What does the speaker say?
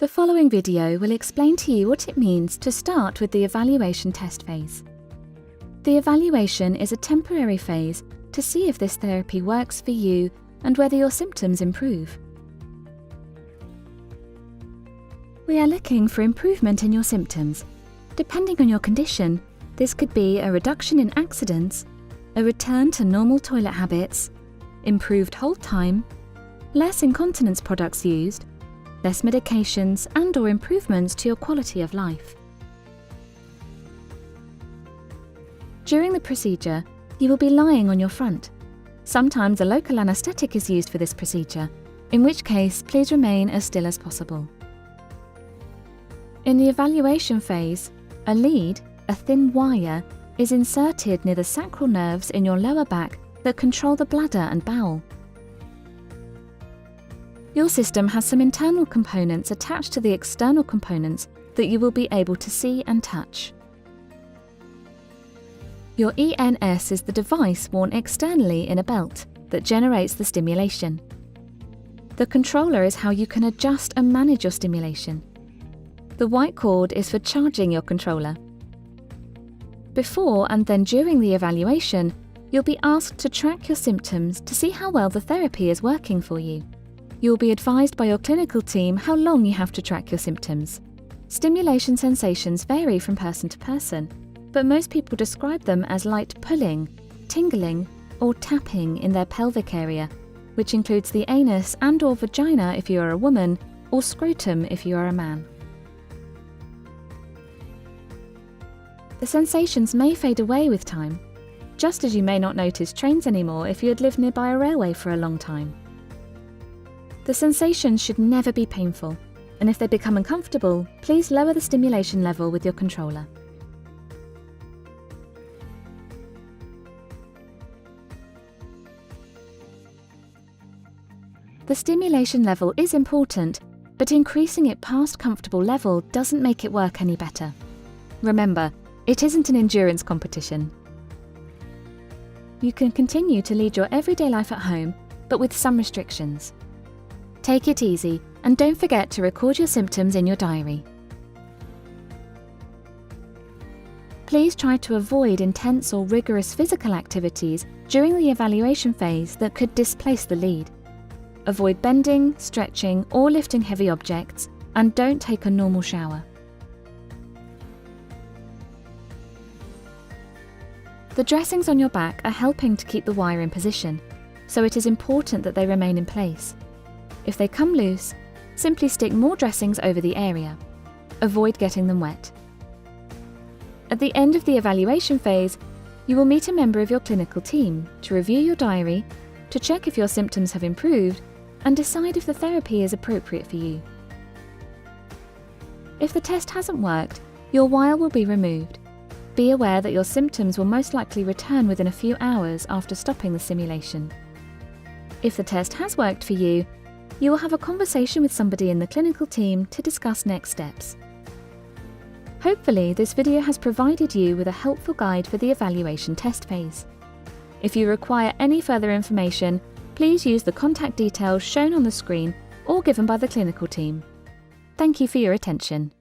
The following video will explain to you what it means to start with the evaluation test phase. The evaluation is a temporary phase to see if this therapy works for you and whether your symptoms improve. We are looking for improvement in your symptoms. Depending on your condition, this could be a reduction in accidents, a return to normal toilet habits, improved hold time, less incontinence products used, less medications and/or improvements to your quality of life. During the procedure, you will be lying on your front. Sometimes a local anaesthetic is used for this procedure, in which case please remain as still as possible. In the evaluation phase, a lead, a thin wire, is inserted near the sacral nerves in your lower back that control the bladder and bowel. Your system has some internal components attached to the external components that you will be able to see and touch. Your ENS is the device worn externally in a belt that generates the stimulation. The controller is how you can adjust and manage your stimulation. The white cord is for charging your controller. Before and then during the evaluation, you'll be asked to track your symptoms to see how well the therapy is working for you. You'll be advised by your clinical team how long you have to track your symptoms. Stimulation sensations vary from person to person, but most people describe them as light pulling, tingling, or tapping in their pelvic area, which includes the anus and/or vagina if you are a woman, or scrotum if you are a man. The sensations may fade away with time, just as you may not notice trains anymore if you had lived nearby a railway for a long time. The sensations should never be painful, and if they become uncomfortable, please lower the stimulation level with your controller. The stimulation level is important, but increasing it past comfortable level doesn't make it work any better. Remember, it isn't an endurance competition. You can continue to lead your everyday life at home, but with some restrictions. Take it easy and don't forget to record your symptoms in your diary. Please try to avoid intense or rigorous physical activities during the evaluation phase that could displace the lead. Avoid bending, stretching or lifting heavy objects, and don't take a normal shower. The dressings on your back are helping to keep the wire in position, so it is important that they remain in place. If they come loose, simply stick more dressings over the area. Avoid getting them wet. At the end of the evaluation phase, you will meet a member of your clinical team to review your diary, to check if your symptoms have improved, and decide if the therapy is appropriate for you. If the test hasn't worked, your wire will be removed. Be aware that your symptoms will most likely return within a few hours after stopping the simulation. If the test has worked for you, you will have a conversation with somebody in the clinical team to discuss next steps. Hopefully, this video has provided you with a helpful guide for the evaluation test phase. If you require any further information, please use the contact details shown on the screen or given by the clinical team. Thank you for your attention.